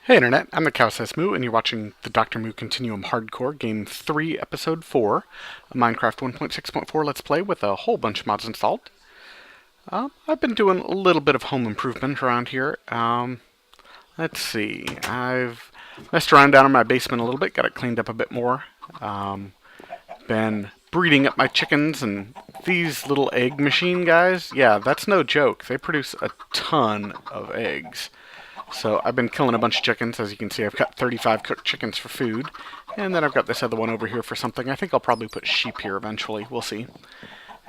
Hey Internet, I'm the Cow Says Moo, and you're watching the Dr. Moo Continuum Hardcore Game 3, Episode 4, a Minecraft 1.6.4 Let's Play with a whole bunch of mods installed. I've been doing a little bit of home improvement around here. Let's see, I've messed around down in my basement a little bit, got it cleaned up a bit more. Been breeding up my chickens, and these little egg machine guys, yeah, that's no joke. They produce a ton of eggs. So I've been killing a bunch of chickens. As you can see, I've got 35 cooked chickens for food. And then I've got this other one over here for something. I think I'll probably put sheep here eventually. We'll see.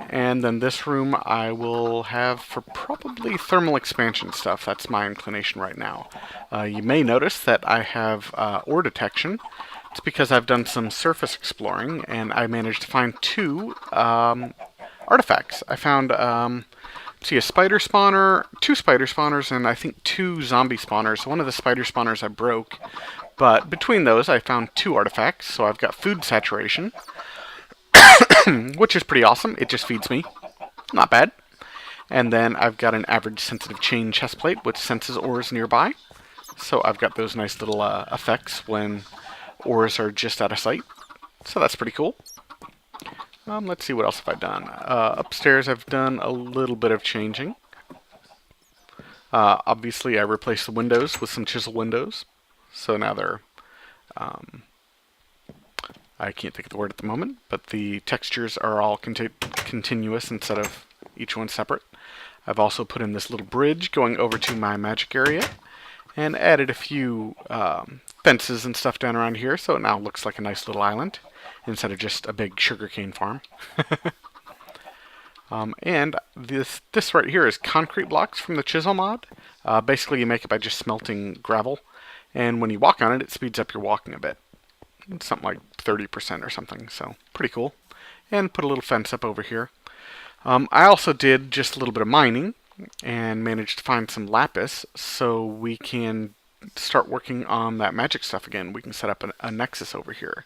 And then this room I will have for probably thermal expansion stuff. That's my inclination right now. You may notice that I have ore detection. It's because I've done some surface exploring, and I managed to find two artifacts. I found a spider spawner, two spider spawners, and I think two zombie spawners. One of the spider spawners I broke, but between those I found two artifacts. So I've got food saturation, which is pretty awesome. It just feeds me. Not bad. And then I've got an average sensitive chain chest plate, which senses ores nearby. So I've got those nice little effects when ores are just out of sight. So that's pretty cool. Let's see, what else have I done? Upstairs I've done a little bit of changing. Obviously I replaced the windows with some chisel windows. So now they're, I can't think of the word at the moment, but the textures are all continuous instead of each one separate. I've also put in this little bridge going over to my magic area, and added a few fences and stuff down around here, so it now looks like a nice little island instead of just a big sugarcane farm. And this right here is concrete blocks from the chisel mod. Basically, you make it by just smelting gravel, and when you walk on it, it speeds up your walking a bit. It's something like 30% or something, so pretty cool. And put a little fence up over here. I also did just a little bit of mining and managed to find some lapis, so we can start working on that magic stuff again. We can set up a nexus over here.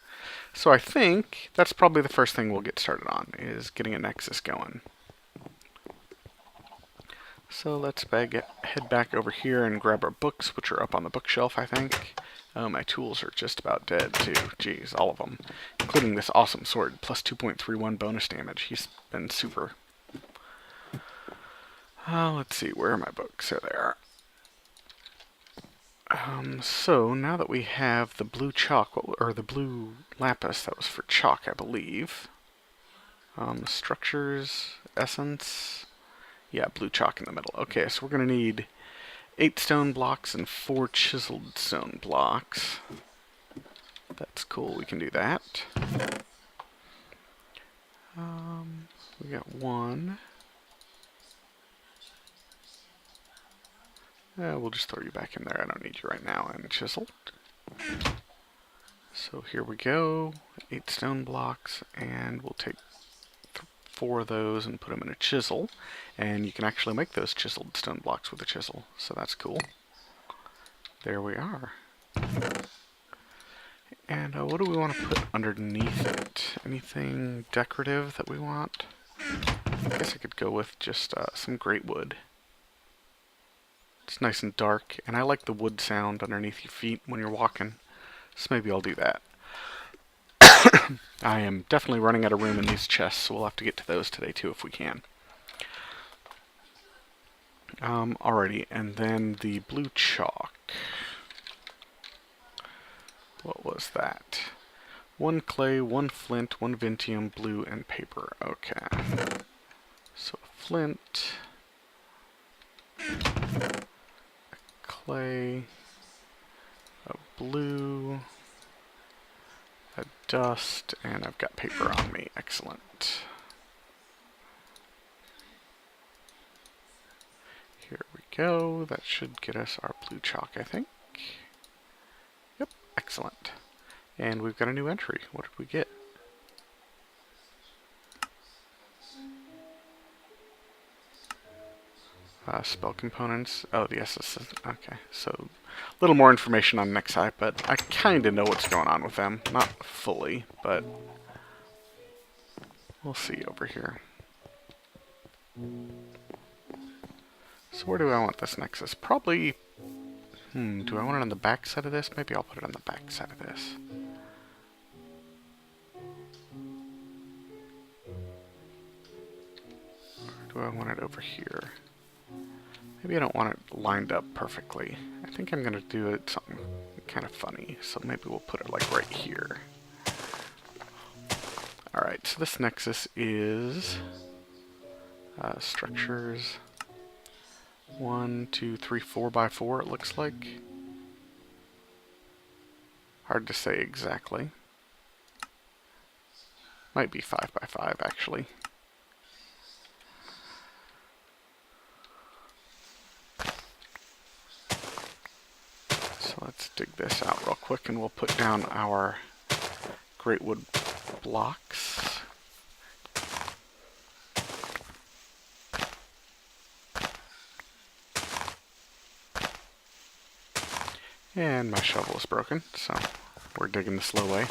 So I think that's probably the first thing we'll get started on, is getting a nexus going. So let's head back over here and grab our books, which are up on the bookshelf, I think. Oh, my tools are just about dead, too. Jeez, all of them. Including this awesome sword, plus 2.31 bonus damage. He's been super. Let's see, where are my books? There they are. So now that we have the blue chalk, or the blue lapis, that was for chalk, I believe. Structures, essence, yeah, blue chalk in the middle. Okay, so we're going to need 8 stone blocks and 4 chiseled stone blocks. That's cool, we can do that. We got 1. We'll just throw you back in there. I don't need you right now. And chiseled. So here we go. 8 stone blocks, and we'll take 4 of those and put them in a chisel. And you can actually make those chiseled stone blocks with a chisel, so that's cool. There we are. And what do we want to put underneath it? Anything decorative that we want? I guess I could go with just some great wood. It's nice and dark, and I like the wood sound underneath your feet when you're walking, so maybe I'll do that. I am definitely running out of room in these chests, so we'll have to get to those today too if we can. Alrighty, and then the blue chalk. What was that? 1 clay, 1 flint, 1 vintium, blue, and paper. Okay. So flint, clay, a blue, a dust, and I've got paper on me. Excellent. Here we go. That should get us our blue chalk, I think. Yep, excellent. And we've got a new entry. What did we get? Spell components. Oh, the SS. Okay, so a little more information on Nexi, but I kind of know what's going on with them. Not fully, but we'll see over here. So where do I want this nexus? Probably Do I want it on the back side of this? Maybe I'll put it on the back side of this. Or do I want it over here? Maybe I don't want it lined up perfectly. I think I'm going to do it something kind of funny. So maybe we'll put it like right here. Alright, so this nexus is structures 1, 2, 3, 4 by 4 it looks like. Hard to say exactly. Might be 5 by 5 actually. So let's dig this out real quick and we'll put down our great wood blocks. And my shovel is broken, so we're digging the slow way.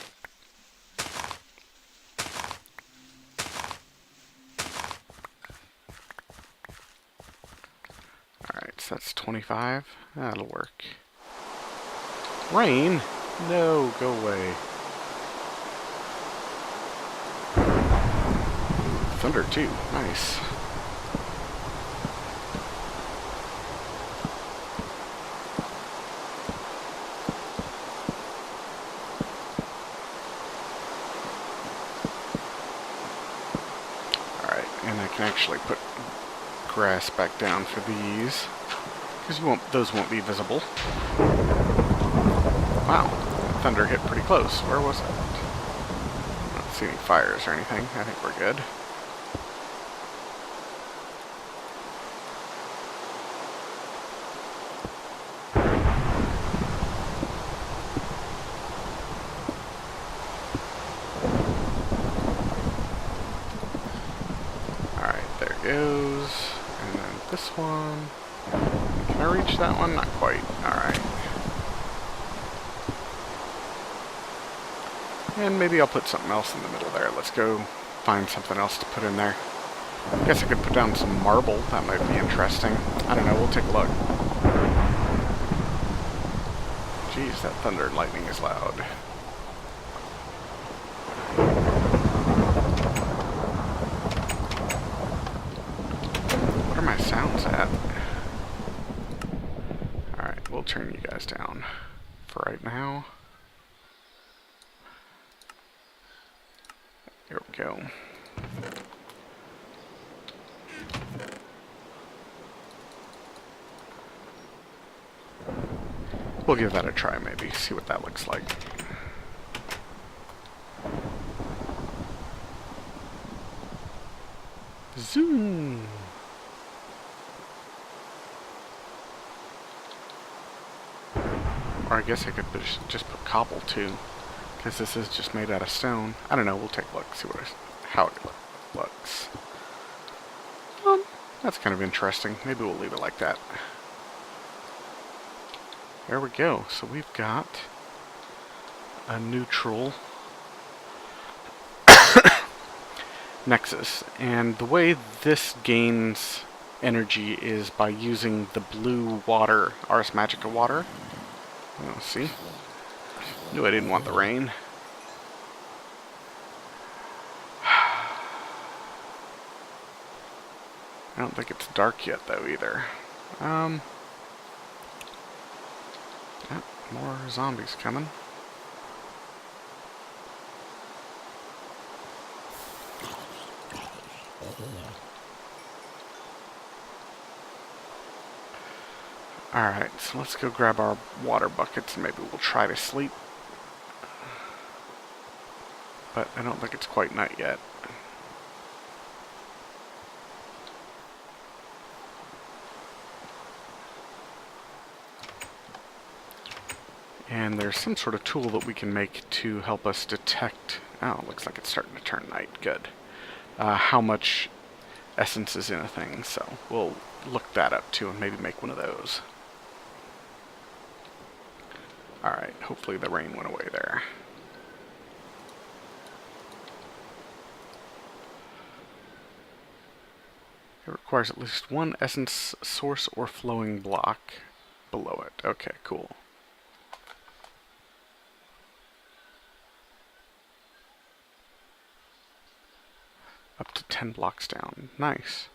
Alright, so that's 25. That'll work. Rain? No, go away. Thunder too, nice. And I can actually put grass back down for these, because those won't be visible. Wow, that thunder hit pretty close. Where was it? I don't see any fires or anything. I think we're good. Goes, and then this one. Can I reach that one? Not quite. Alright. And maybe I'll put something else in the middle there. Let's go find something else to put in there. I guess I could put down some marble. That might be interesting. I don't know. We'll take a look. Jeez, that thunder and lightning is loud. My sounds at. Alright, we'll turn you guys down for right now. Here we go. We'll give that a try maybe, see what that looks like. Zoom! Or I guess I could just put cobble too, because this is just made out of stone. I don't know, we'll take a look, see how it looks. That's kind of interesting. Maybe we'll leave it like that. There we go. So we've got a neutral nexus. And the way this gains energy is by using the blue water, Ars Magica water. Oh, see? Knew I didn't want the rain. I don't think it's dark yet, though, either. More zombies coming. Alright, so let's go grab our water buckets and maybe we'll try to sleep. But I don't think it's quite night yet. And there's some sort of tool that we can make to help us detect... Oh, it looks like it's starting to turn night. Good. How much essence is in a thing. So we'll look that up too and maybe make one of those. Alright, hopefully the rain went away there. It requires at least one essence source or flowing block. below it. Okay, cool. Up to 10 blocks down. Nice.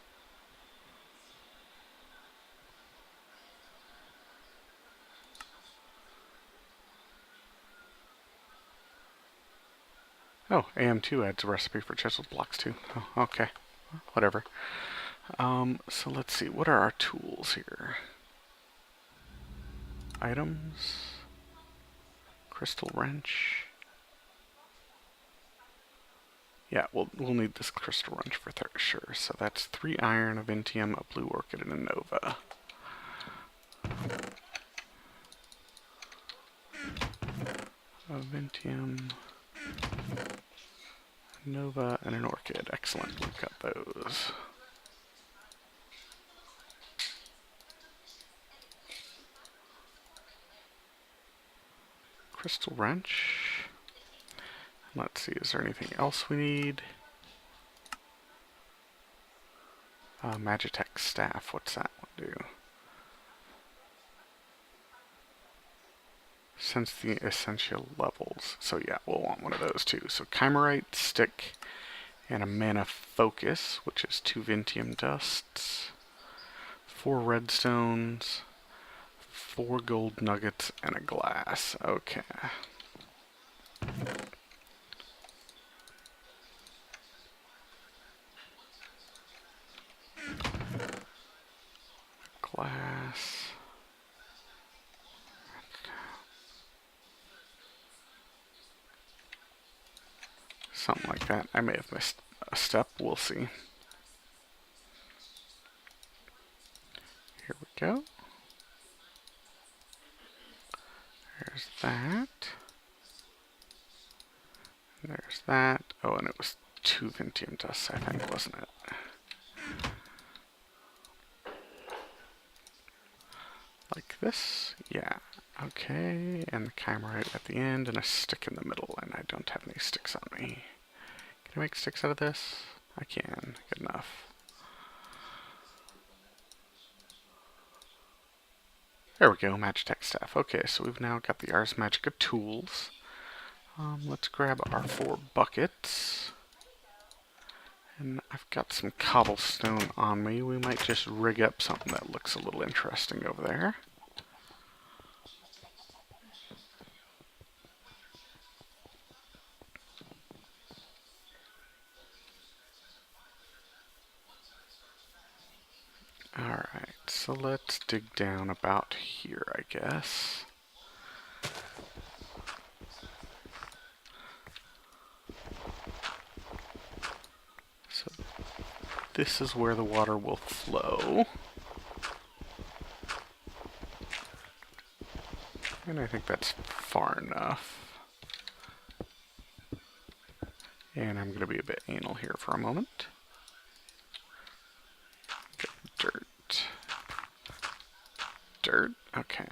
Oh, AM2 adds a recipe for chiseled blocks too. Oh, okay. Whatever. So let's see. What are our tools here? Items. Crystal wrench. Yeah, we'll need this crystal wrench for sure. So that's 3 iron, a Ventium, a blue orchid, and a Nova. A Ventium, a Nova, and an orchid. Excellent. We've got those. Crystal wrench. Let's see, is there anything else we need? Magitech staff. What's that one do? Sense the essential levels. So yeah, we'll want one of those too. So Chimerite, stick, and a mana focus, which is 2 Ventium dusts, 4 redstones, 4 gold nuggets, and a glass. Okay. Glass. Something like that. I may have missed a step. We'll see. Here we go. There's that. And there's that. Oh, and it was 2 Ventium dusts, I think, wasn't it? Like this? Yeah. Okay, and the Chimerite at the end, and a stick in the middle, and I don't have any sticks on me. Can I make sticks out of this? I can. Good enough. There we go, Magitech staff. Okay, so we've now got the Ars Magica tools. Let's grab our 4 buckets. And I've got some cobblestone on me. We might just rig up something that looks a little interesting over there. Alright, so let's dig down about here, I guess. So this is where the water will flow. And I think that's far enough. And I'm going to be a bit anal here for a moment. Get dirt. Dirt? Okay.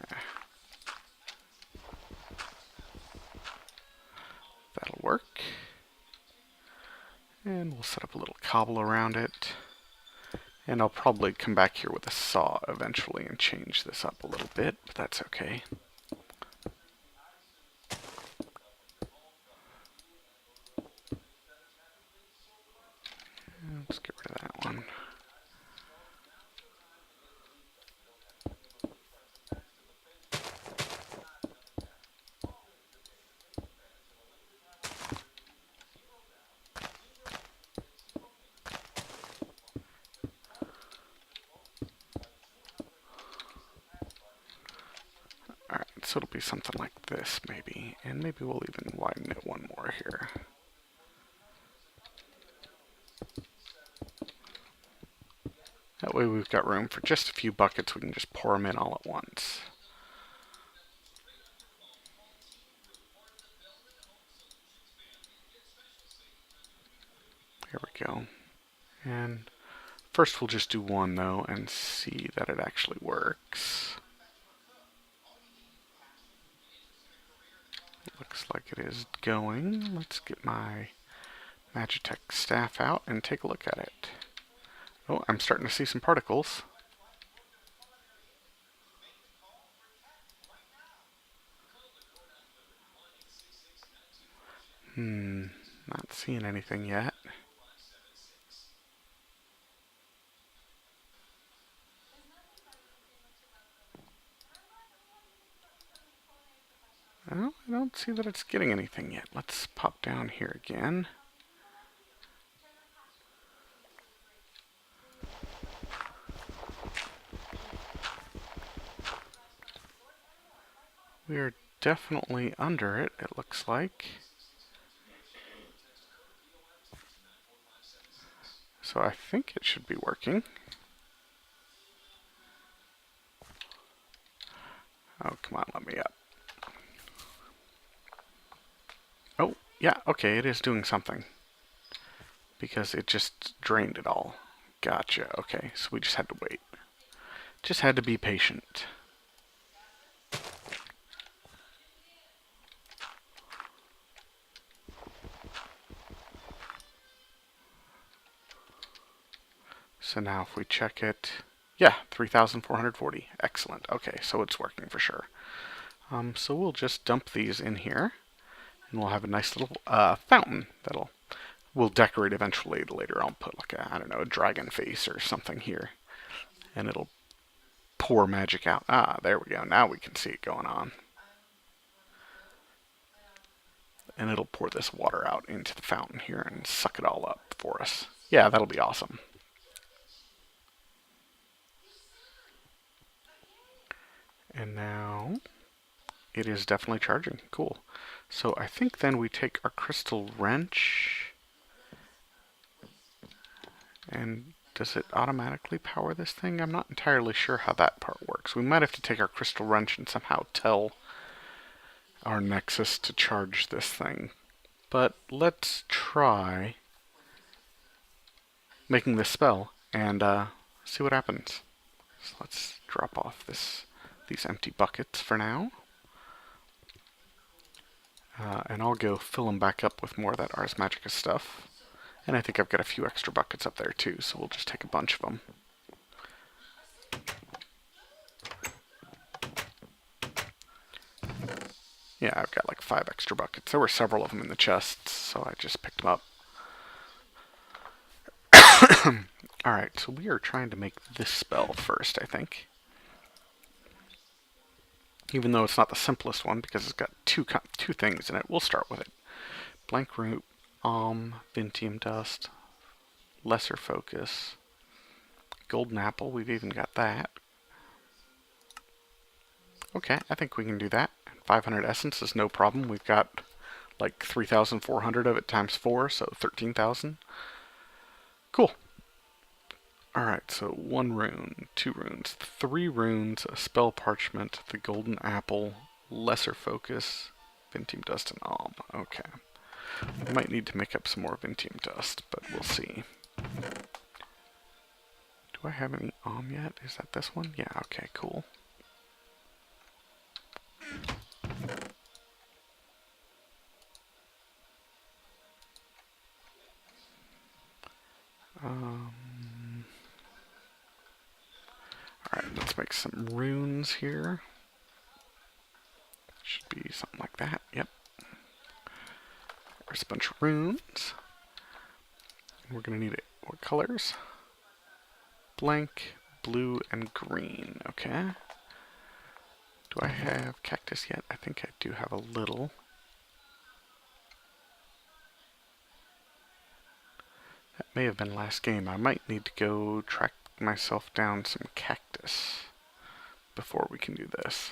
That'll work. And we'll set up a little cobble around it. And I'll probably come back here with a saw eventually and change this up a little bit, but that's okay. Let's get rid of that one. Alright, so it'll be something like this maybe, and maybe we'll even widen it one more here. That way we've got room for just a few buckets. We can just pour them in all at once. Here we go. And first we'll just do one though and see that it actually works. Looks like it is going. Let's get my Magitech staff out and take a look at it. Oh, I'm starting to see some particles. Not seeing anything yet. Well, I don't see that it's getting anything yet. Let's pop down here again. We are definitely under it, it looks like. So I think it should be working. Oh, come on, let me up. Oh, yeah, okay, it is doing something. Because it just drained it all. Gotcha, okay, so we just had to wait. Just had to be patient. So now if we check it, yeah, 3,440. Excellent. Okay, so it's working for sure. So we'll just dump these in here, and we'll have a nice little fountain that'll we'll decorate eventually. Later I'll put like a, I don't know, a dragon face or something here, and it'll pour magic out. Ah, there we go. Now we can see it going on. And it'll pour this water out into the fountain here and suck it all up for us. Yeah, that'll be awesome. And now it is definitely charging. Cool. So I think then we take our crystal wrench, and does it automatically power this thing? I'm not entirely sure how that part works. We might have to take our crystal wrench and somehow tell our Nexus to charge this thing. But let's try making this spell and see what happens. So let's drop off these empty buckets for now. And I'll go fill them back up with more of that Ars Magica stuff. And I think I've got a few extra buckets up there too, so we'll just take a bunch of them. Yeah, I've got like 5 extra buckets. There were several of them in the chests, so I just picked them up. Alright, so we are trying to make this spell first, I think. Even though it's not the simplest one, because it's got two things in it. We'll start with it. Blank Root, Vintium Dust, Lesser Focus, Golden Apple, we've even got that. Okay, I think we can do that. 500 Essence is no problem. We've got like 3,400 of it times 4, so 13,000. Cool. Alright, so 1 rune, 2 runes, 3 runes, a spell parchment, the golden apple, lesser focus, Vintium dust, and alm. Okay. We might need to make up some more Vintium dust, but we'll see. Do I have any alm yet? Is that this one? Yeah, okay, cool. Alright, let's make some runes here. Should be something like that, yep. There's a bunch of runes. We're going to need it. What colors? Blank, blue, and green. Okay. Do I have cactus yet? I think I do have a little. That may have been last game. I might need to go track myself down some cactus before we can do this.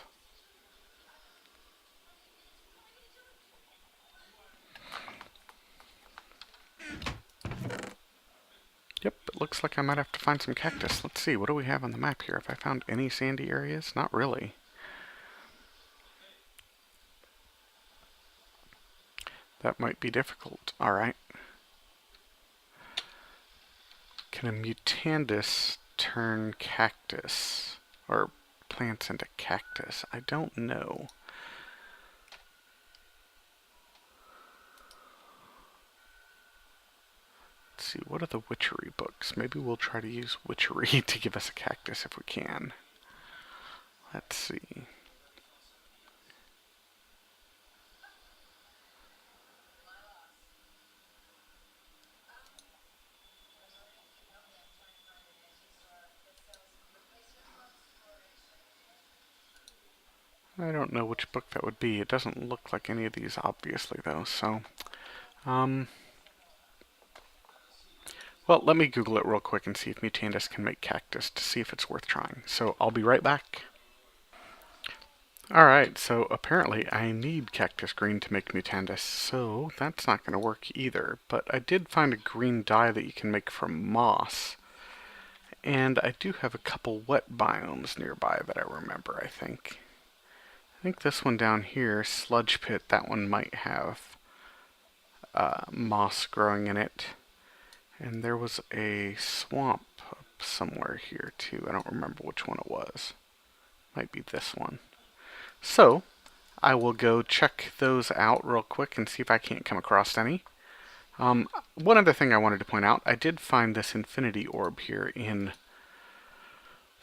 Yep, it looks like I might have to find some cactus. Let's see, what do we have on the map here? Have I found any sandy areas? Not really. That might be difficult. Alright. Can a mutandis turn cactus? Or plants into cactus? I don't know. Let's see, what are the witchery books? Maybe we'll try to use witchery to give us a cactus if we can. Let's see. I don't know which book that would be. It doesn't look like any of these, obviously, though. So, well, let me Google it real quick and see if Mutandis can make cactus to see if it's worth trying. So I'll be right back. Alright, so apparently I need cactus green to make Mutandis, so that's not going to work either. But I did find a green dye that you can make from moss. And I do have a couple wet biomes nearby that I remember, I think. I think this one down here, Sludge Pit, that one might have moss growing in it. And there was a swamp up somewhere here too. I don't remember which one it was. Might be this one. So, I will go check those out real quick and see if I can't come across any. One other thing I wanted to point out, I did find this infinity orb here in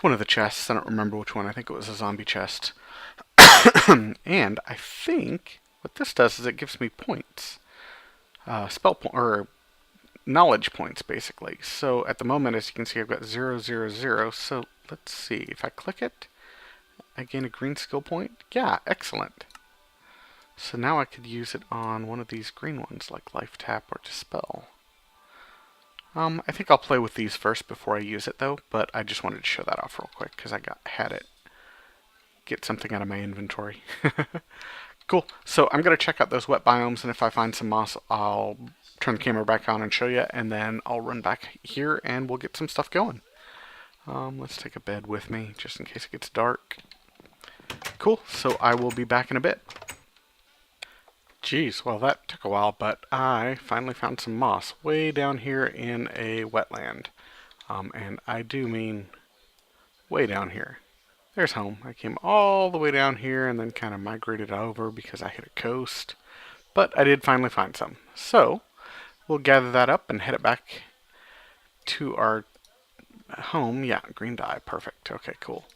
one of the chests. I don't remember which one. I think it was a zombie chest. And I think what this does is it gives me points. Or knowledge points, basically. So at the moment, as you can see, I've got 0, 0, 0. So let's see. If I click it, I gain a green skill point. Yeah, excellent. So now I could use it on one of these green ones, like Life Tap or Dispel. I think I'll play with these first before I use it, though, but I just wanted to show that off real quick, because I had it get something out of my inventory. Cool. So I'm going to check out those wet biomes, and if I find some moss, I'll turn the camera back on and show you, and then I'll run back here, and we'll get some stuff going. Let's take a bed with me, just in case it gets dark. Cool. So I will be back in a bit. Geez, well that took a while, but I finally found some moss way down here in a wetland. And I do mean way down here. There's home. I came all the way down here and then kind of migrated over because I hit a coast. But I did finally find some. So, we'll gather that up and head it back to our home. Yeah, green dye. Perfect. Okay, cool.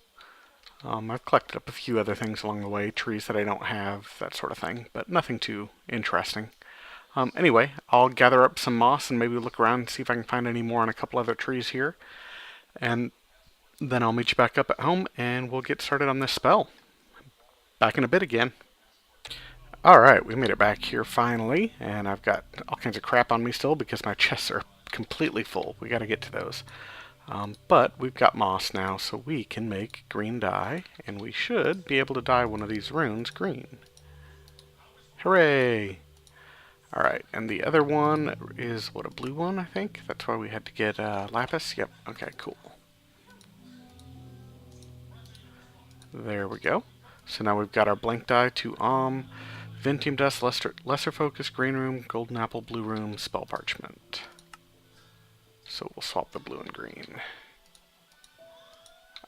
I've collected up a few other things along the way, trees that I don't have, that sort of thing, but nothing too interesting. Anyway, I'll gather up some moss and maybe look around and see if I can find any more on a couple other trees here. And then I'll meet you back up at home and we'll get started on this spell. Back in a bit again. Alright, we made it back here finally, and I've got all kinds of crap on me still because my chests are completely full. We gotta get to those. But we've got moss now, so we can make green dye, and we should be able to dye one of these runes green. Hooray! Alright, and the other one is, what, a blue one, I think? That's why we had to get lapis? Yep, okay, cool. There we go. So now we've got our blank dye to Ventium Dust, Lesser Focus, Green Room, Golden Apple, Blue Room, Spell Parchment. So we'll swap the blue and green.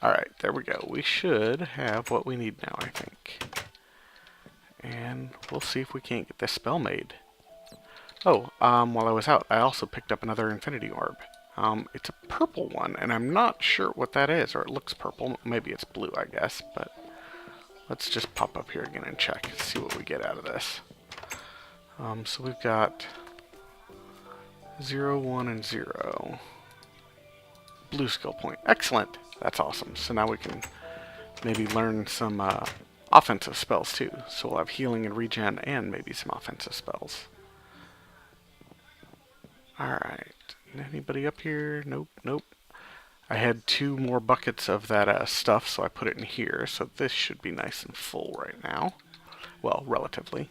Alright, there we go. We should have what we need now, I think. And we'll see if we can't get this spell made. Oh, while I was out, I also picked up another Infinity Orb. It's a purple one, and I'm not sure what that is, or it looks purple. Maybe it's blue, I guess, but let's just pop up here again and check and see what we get out of this. So we've got 0, 1, and 0. Blue skill point. Excellent! That's awesome. So now we can maybe learn some offensive spells too. So we'll have healing and regen and maybe some offensive spells. Alright. Anybody up here? Nope, nope. I had 2 more buckets of that stuff, so I put it in here. So this should be nice and full right now. Well, relatively.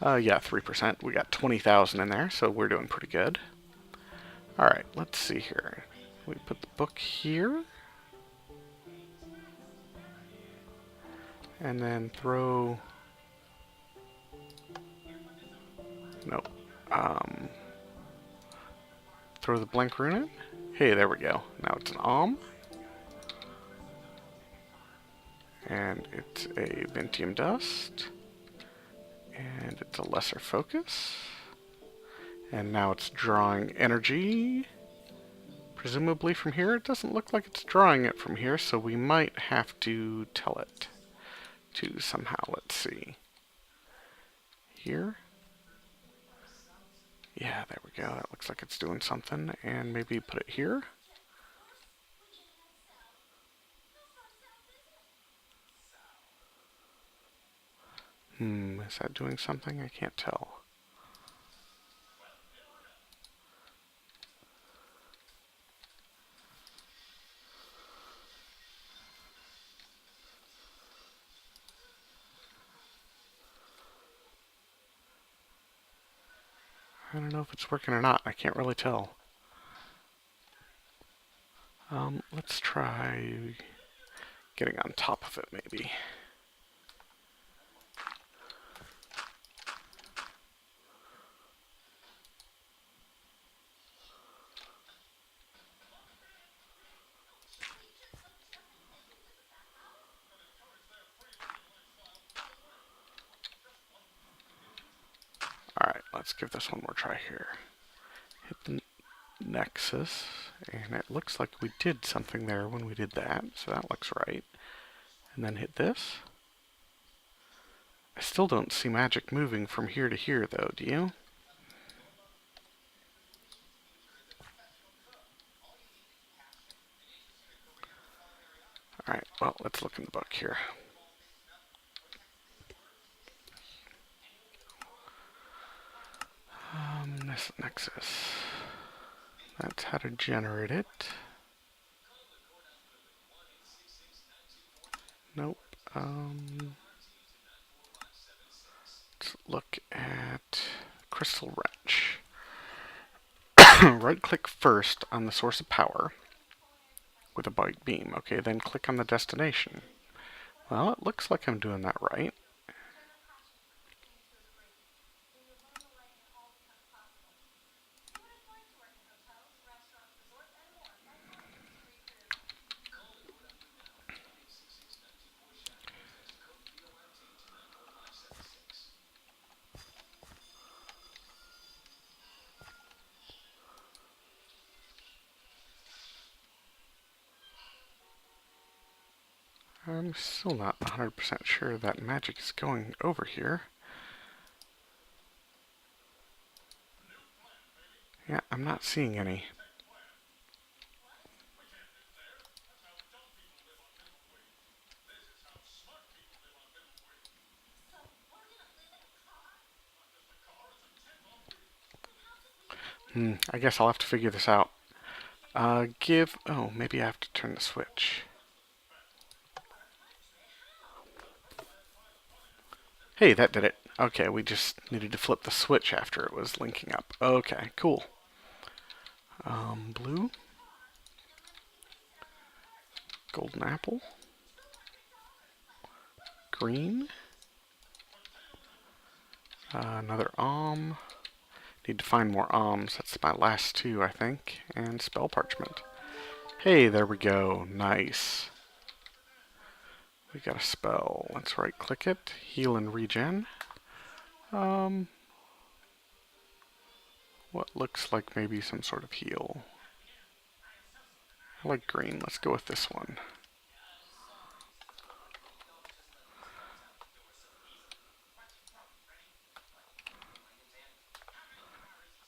Yeah, 3%. We got 20,000 in there, so we're doing pretty good. Alright, let's see here. We put the book here. And then throw... Nope. Throw the blank rune in. Hey, there we go. Now it's an and it's a Ventium Dust. And it's a Lesser Focus. And now it's drawing energy. Presumably from here. It doesn't look like it's drawing it from here, so we might have to tell it to somehow. Let's see. Here. Yeah, there we go. That looks like it's doing something. And maybe put it here. Is that doing something? I can't tell. I don't know if it's working or not. I can't really tell. Let's try getting on top of it, maybe. Alright, let's give this one more try here. Hit the Nexus, and it looks like we did something there when we did that, so that looks right. And then hit this. I still don't see magic moving from here to here, though, do you? Alright, well, let's look in the book here. This Nexus. That's how to generate it. Nope. Let's look at Crystal Wrench. Right-click first on the source of power with a bright beam. Okay, then click on the destination. Well, it looks like I'm doing that right. I'm still not 100% sure that magic is going over here. Yeah, I'm not seeing any. I guess I'll have to figure this out. Oh, maybe I have to turn the switch. Hey, that did it. Okay, we just needed to flip the switch after it was linking up. Okay, cool. Blue. Golden apple. Green. Another Need to find more That's my last two, I think. And spell parchment. Hey, there we go. Nice. We got a spell. Let's right click it. Heal and regen. What looks like maybe some sort of heal. I like green. Let's go with this one.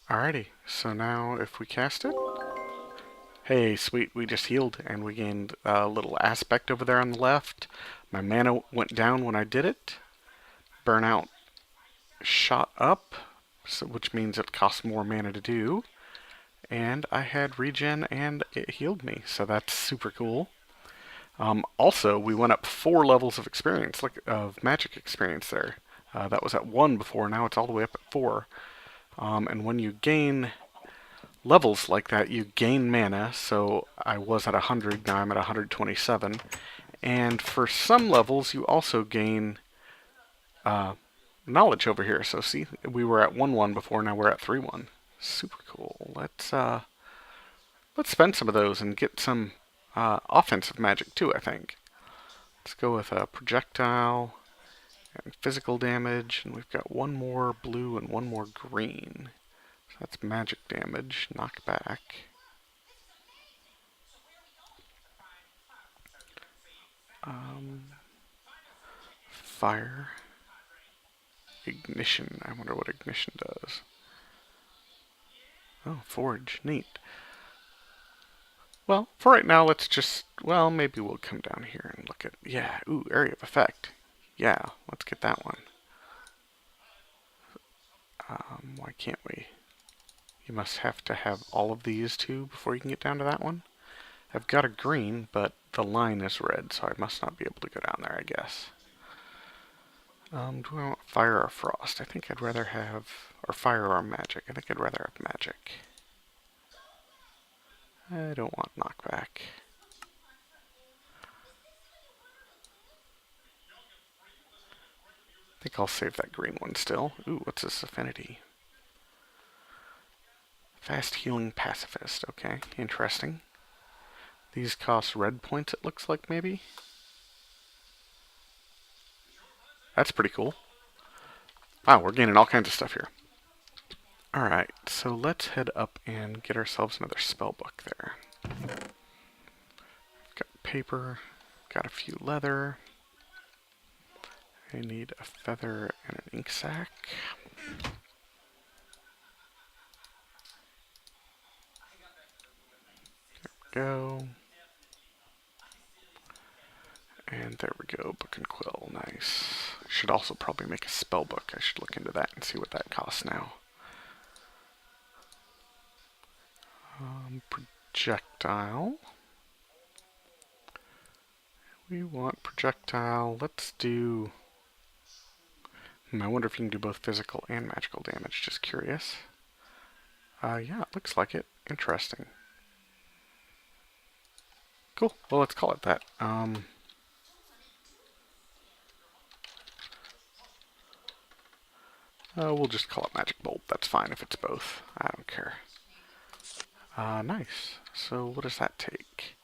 Alrighty, so now if we cast it, hey, sweet, we just healed and we gained a little aspect over there on the left. My mana went down when I did it. Burnout shot up, which means it costs more mana to do. And I had regen and it healed me, so that's super cool. Also, we went up 4 levels of experience, of magic experience there. That was at 1 before, now it's all the way up at 4. And when you gain levels like that, you gain mana. So I was at 100, now I'm at 127. And for some levels, you also gain knowledge over here. So see, we were at 1-1 before, now we're at 3-1. Super cool. Let's spend some of those and get some offensive magic too, I think. Let's go with a projectile and physical damage, and we've got one more blue and one more green. So that's magic damage, knockback. Fire. Ignition. I wonder what ignition does. Oh, forge. Neat. Well, for right now, let's just, well, maybe we'll come down here and look at, yeah, ooh, area of effect. Yeah, let's get that one. Why can't we? You must have to have all of these too before you can get down to that one. I've got a green, but the line is red, so I must not be able to go down there, I guess. Do I want fire or frost? I think I'd rather have... or fire or magic. I think I'd rather have magic. I don't want knockback. I think I'll save that green one still. Ooh, what's this affinity? Fast healing pacifist. Okay, interesting. These cost red points, it looks like, maybe? That's pretty cool. Wow, we're gaining all kinds of stuff here. Alright, so let's head up and get ourselves another spell book there. Got paper, got a few leather. I need a feather and an ink sac. There we go. And there we go, book and quill, nice. I should also probably make a spell book. I should look into that and see what that costs now. Projectile. We want projectile. Let's do... I wonder if you can do both physical and magical damage. Just curious. Yeah, it looks like it. Interesting. Cool. Well, let's call it that. We'll just call it Magic Bolt. That's fine if it's both. I don't care. Nice. So what does that take?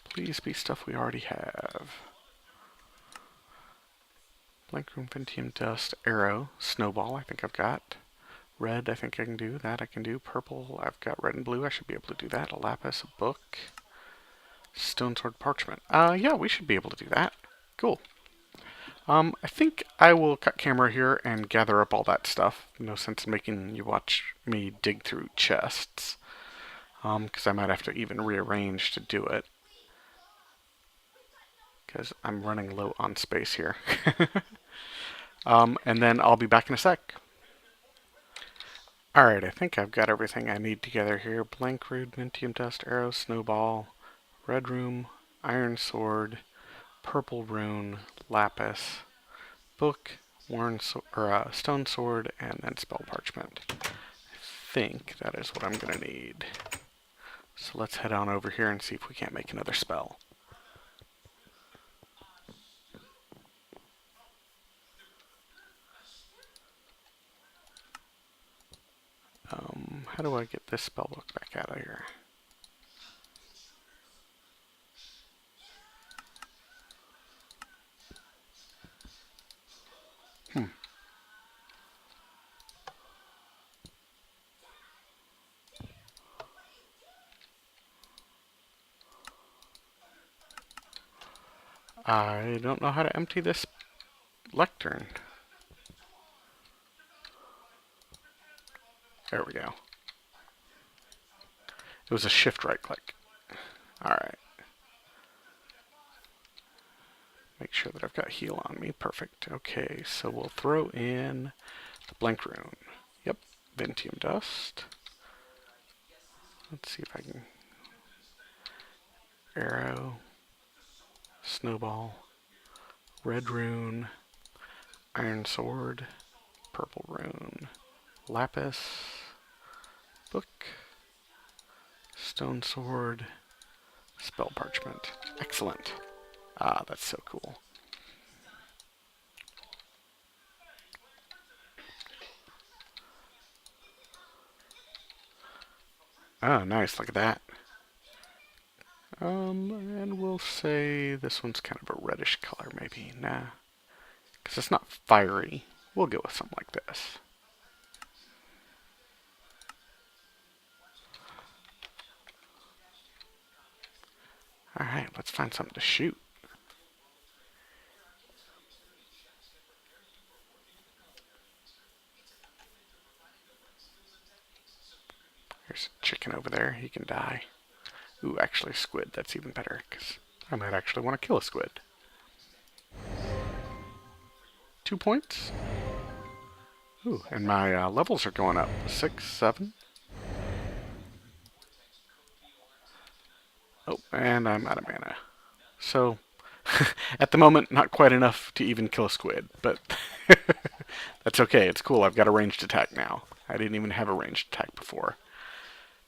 Please be stuff we already have. Blank Room, Continuum, Dust, Arrow, Snowball, I think I've got. Red, I think I can do. That I can do. Purple, I've got red and blue. I should be able to do that. A lapis, a book. Stone Sword, Parchment. Yeah, we should be able to do that. Cool. I think I will cut camera here and gather up all that stuff. No sense in making you watch me dig through chests. Because I might have to even rearrange to do it. Because I'm running low on space here. And then I'll be back in a sec. Alright, I think I've got everything I need together here. Blank Rudimentum Dust, Arrow, Snowball, Red Room, Iron Sword, Purple Rune, Lapis, Book, Stone Sword, and then Spell Parchment. I think that is what I'm going to need. So let's head on over here and see if we can't make another spell. How do I get this spell book back out of here? I don't know how to empty this lectern. There we go. It was a shift right click. Alright. Make sure that I've got heal on me. Perfect. Okay, so we'll throw in the blank rune. Yep, Ventium Dust. Let's see if I can... Arrow. Snowball. Red rune. Iron Sword. Purple rune. Lapis. Book. Stone Sword. Spell Parchment. Excellent. Ah, that's so cool. Oh, nice. Look at that. And we'll say this one's kind of a reddish color, maybe. Nah. Because it's not fiery. We'll go with something like this. Alright, let's find something to shoot. There's a chicken over there. He can die. Ooh, actually squid. That's even better, because I might actually want to kill a squid. 2 points? Ooh, and my levels are going up. 6, 7. Oh, and I'm out of mana. So, at the moment, not quite enough to even kill a squid, but that's okay. It's cool. I've got a ranged attack now. I didn't even have a ranged attack before.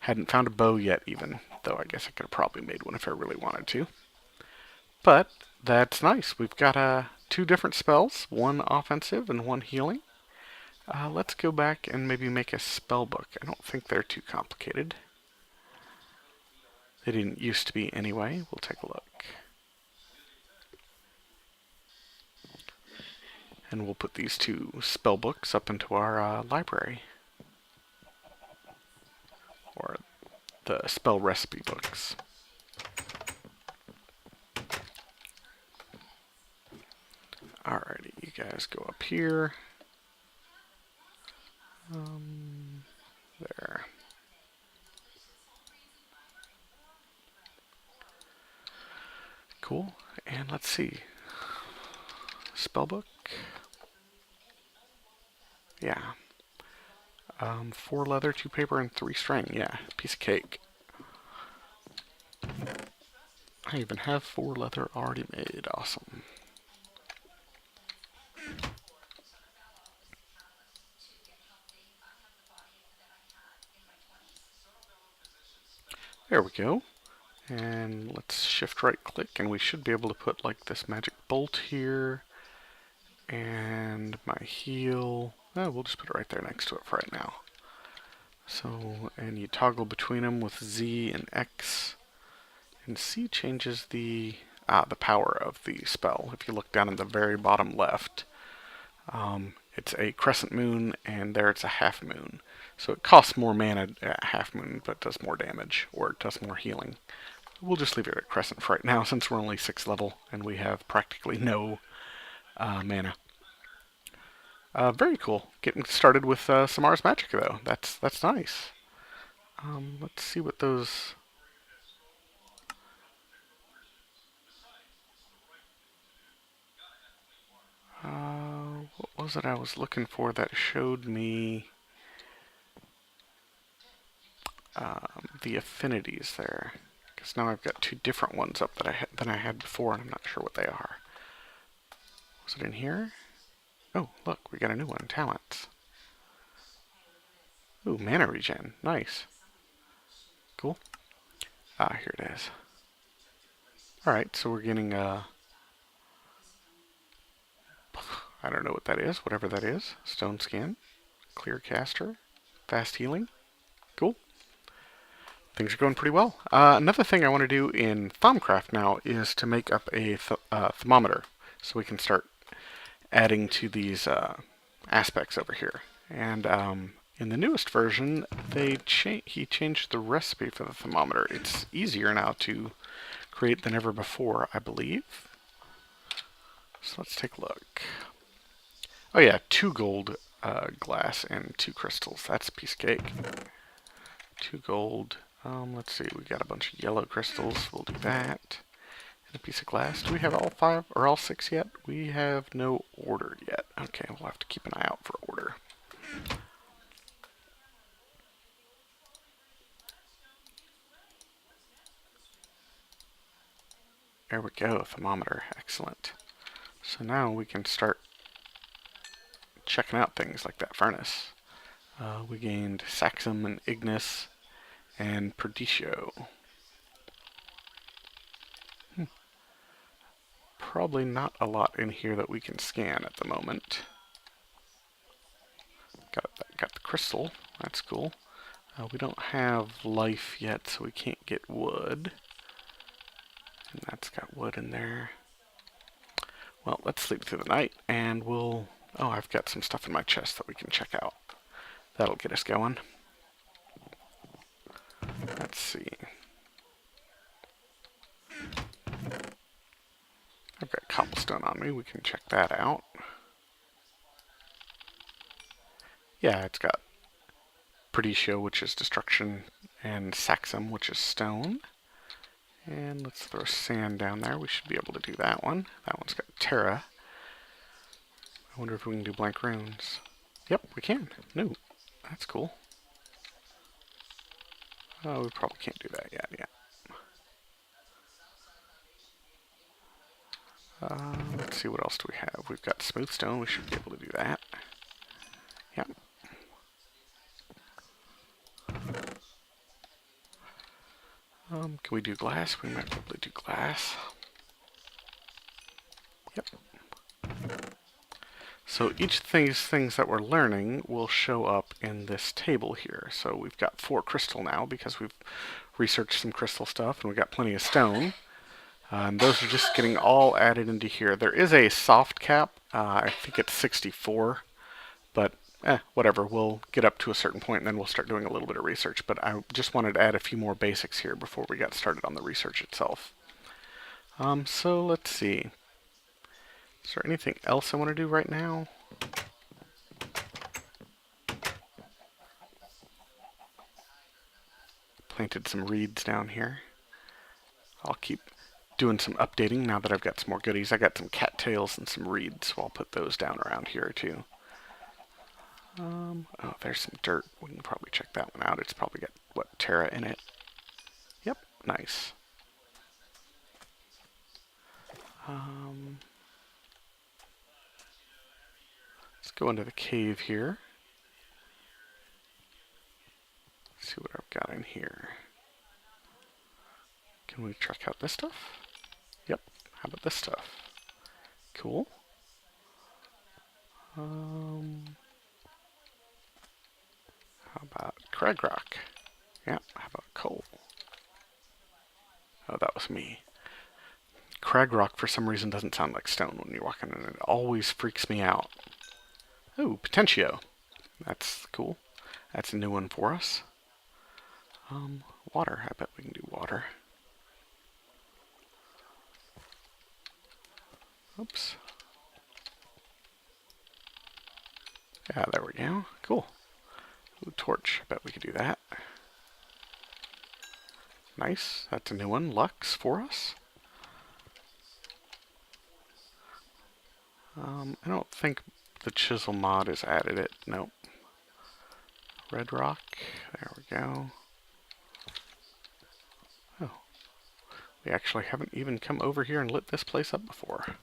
Hadn't found a bow yet, even, though I guess I could have probably made one if I really wanted to. But that's nice. We've got 2 different spells, one offensive and one healing. Let's go back and maybe make a spell book. I don't think they're too complicated. They didn't used to be anyway. We'll take a look. And we'll put these 2 spell books up into our library. Or the spell recipe books. Alrighty, you guys go up here. There. Cool. And let's see. Spellbook. Yeah. 4 leather, 2 paper, and 3 string. Yeah, piece of cake. I even have 4 leather already made. Awesome. There we go. And let's shift right click and we should be able to put like this magic bolt here. And my heal. Oh, we'll just put it right there next to it for right now. So, and you toggle between them with Z and X. And C changes the power of the spell. If you look down in the very bottom left, it's a crescent moon, and there it's a half moon. So it costs more mana at half moon, but does more damage, or it does more healing. We'll just leave it at crescent for right now, since we're only 6th level, and we have practically no mana. Very cool. Getting started with some Ars Magica, though. That's nice. Let's see what those... what was it I was looking for that showed me the affinities there? Because now I've got 2 different ones up than I had before, and I'm not sure what they are. Was it in here? Oh, look, we got a new one. Talents. Ooh, mana regen. Nice. Cool. Here it is. Alright, so we're getting, I don't know what that is, whatever that is. Stone skin. Clear caster. Fast healing. Cool. Things are going pretty well. Another thing I want to do in Thaumcraft now is to make up a thermometer, so we can start adding to these aspects over here. And in the newest version, he changed the recipe for the thermometer. It's easier now to create than ever before, I believe. So let's take a look. Oh yeah, 2 gold glass and 2 crystals. That's a piece of cake. 2 gold. Let's see, we got a bunch of yellow crystals. We'll do that. And a piece of glass. Do we have all 5 or all 6 yet? We have no order yet. Okay, we'll have to keep an eye out for order. There we go, thermometer. Excellent. So now we can start checking out things like that furnace. We gained Saxum and Ignis and Perdicio. Probably not a lot in here that we can scan at the moment. Got the crystal. That's cool. We don't have life yet, so we can't get wood. And that's got wood in there. Well, let's sleep through the night, and we'll... Oh, I've got some stuff in my chest that we can check out. That'll get us going. Let's see. I've got cobblestone on me. We can check that out. Yeah, it's got Perdicio, which is destruction, and Saxum, which is stone. And let's throw sand down there. We should be able to do that one. That one's got Terra. I wonder if we can do blank runes. Yep, we can. No, that's cool. Oh, we probably can't do that yet. Yeah. Let's see, what else do we have? We've got smooth stone. We should be able to do that. Yep. Can we do glass? We might probably do glass. Yep. So each of these things that we're learning will show up in this table here. So we've got 4 crystal now because we've researched some crystal stuff, and we've got plenty of stone. And those are just getting all added into here. There is a soft cap. I think it's 64, but whatever. We'll get up to a certain point, and then we'll start doing a little bit of research. But I just wanted to add a few more basics here before we got started on the research itself. So let's see. Is there anything else I want to do right now? Planted some reeds down here. I'll keep doing some updating now that I've got some more goodies. I got some cattails and some reeds, so I'll put those down around here too. Oh, there's some dirt. We can probably check that one out. It's probably got, what, Terra in it? Yep, nice. Let's go into the cave here. See what I've got in here. Can we check out this stuff? Yep. How about this stuff? Cool. How about crag rock? Yeah. How about coal? Oh, that was me. Crag rock for some reason doesn't sound like stone when you're walking in it. It always freaks me out. Oh, potentio. That's cool. That's a new one for us. Water. I bet we can do water. Oops. Yeah, there we go. Cool. Ooh, torch. I bet we could do that. Nice. That's a new one. Lux for us. I don't think the chisel mod has added it. Nope. Red rock. There we go. Oh. We actually haven't even come over here and lit this place up before.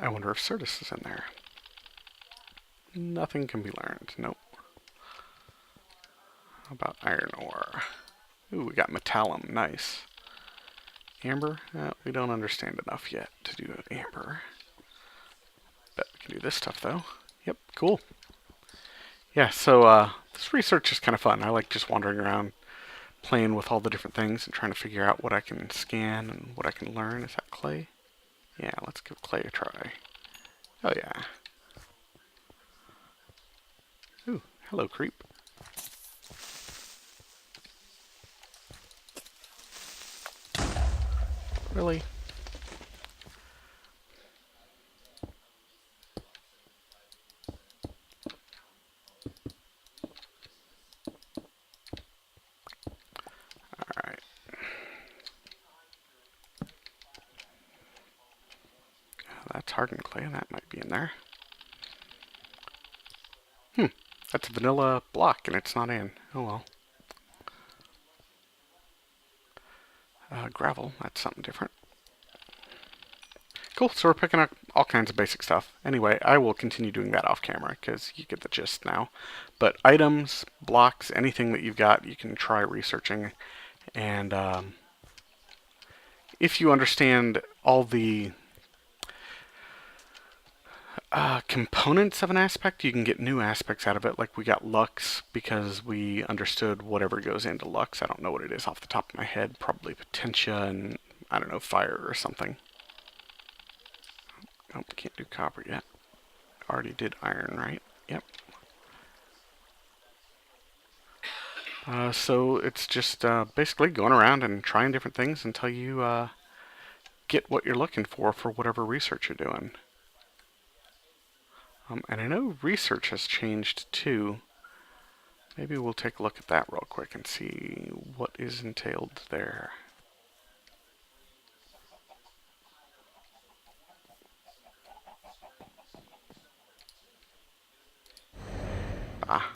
I wonder if Certus is in there. Nothing can be learned. Nope. How about iron ore? Ooh, we got metallum. Nice. Amber? We don't understand enough yet to do amber. Bet we can do this stuff, though. Yep, cool. Yeah, so this research is kind of fun. I like just wandering around, playing with all the different things and trying to figure out what I can scan and what I can learn. Is that clay? Yeah, let's give clay a try. Oh, yeah. Ooh, hello, creep. Really? Alright. That's hardened clay, that might be in there. That's a vanilla block and it's not in. Oh well. Gravel, that's something different. Cool, so we're picking up all kinds of basic stuff. Anyway, I will continue doing that off camera because you get the gist now. But items, blocks, anything that you've got, you can try researching. And if you understand all the components of an aspect, you can get new aspects out of it. Like we got Lux because we understood whatever goes into Lux. I don't know what it is off the top of my head. Probably Potentia and, I don't know, fire or something. Oh, can't do copper yet. Already did iron, right? Yep. So it's just basically going around and trying different things until you get what you're looking for whatever research you're doing. And I know research has changed too. Maybe we'll take a look at that real quick and see what is entailed there. Ah.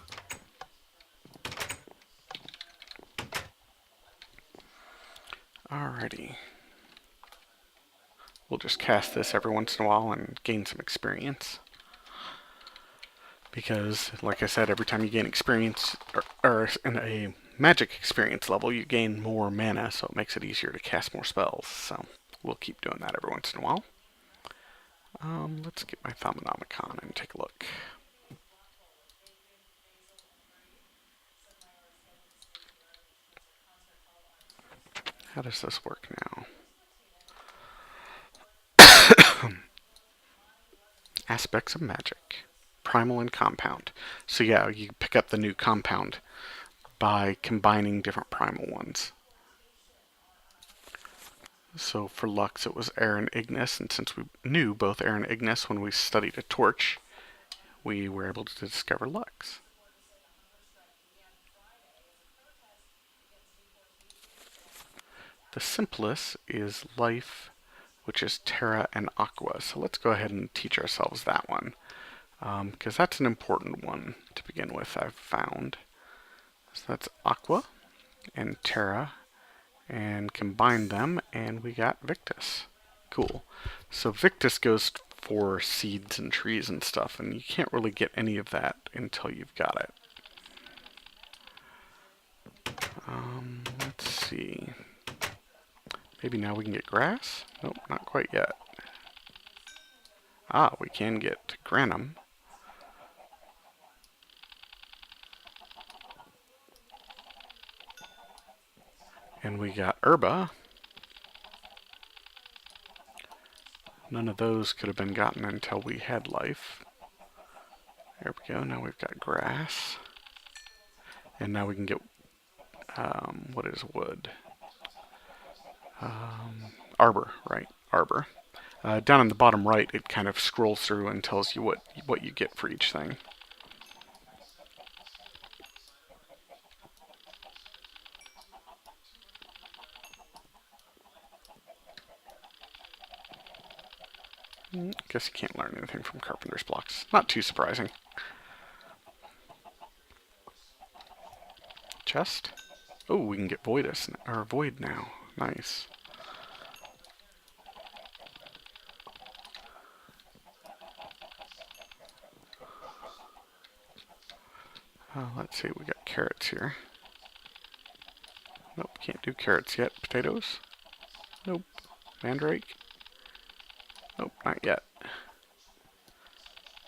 Alrighty. We'll just cast this every once in a while and gain some experience. Because, like I said, every time you gain experience, or in a magic experience level, you gain more mana, so it makes it easier to cast more spells. So we'll keep doing that every once in a while. Let's get my Thaumonomicon and take a look. How does this work now? Aspects of magic. Primal and compound. So yeah, you pick up the new compound by combining different primal ones. So for Lux it was air and Ignis, and since we knew both air and Ignis when we studied a torch, we were able to discover Lux. The simplest is life, which is terra and aqua. So let's go ahead and teach ourselves that one, because that's an important one to begin with, I've found. So that's aqua and terra, and combine them, and we got Victus. Cool. So Victus goes for seeds and trees and stuff, and you can't really get any of that until you've got it. Let's see. Maybe now we can get grass? Nope, not quite yet. Ah, we can get granum. And we got herba. None of those could have been gotten until we had life. There we go, now we've got grass. And now we can get, what is wood? Arbor, right, arbor. Down in the bottom right, it kind of scrolls through and tells you what you get for each thing. Guess you can't learn anything from carpenter's blocks. Not too surprising. Chest? Oh, we can get void now. Nice. Let's see, we got carrots here. Nope, can't do carrots yet. Potatoes? Nope. Mandrake? Nope, not yet.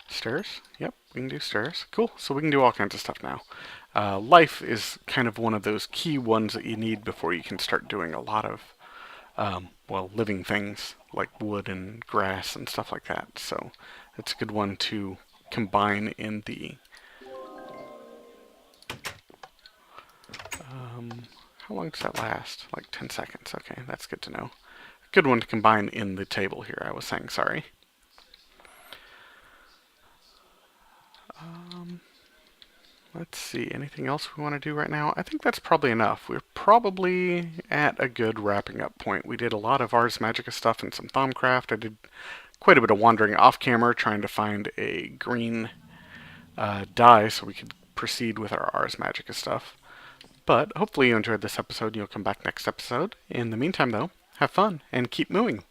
Stairs? Yep, we can do stairs. Cool, so we can do all kinds of stuff now. Life is kind of one of those key ones that you need before you can start doing a lot of, well, living things like wood and grass and stuff like that. So it's a good one to combine in the... how long does that last? Like 10 seconds. Okay, that's good to know. Good one to combine in the table here, I was saying, sorry. Let's see, anything else we want to do right now? I think that's probably enough. We're probably at a good wrapping up point. We did a lot of Ars Magica stuff and some Thaumcraft. I did quite a bit of wandering off camera trying to find a green dye so we could proceed with our Ars Magica stuff. But hopefully you enjoyed this episode and you'll come back next episode. In the meantime, though, have fun and keep mooing.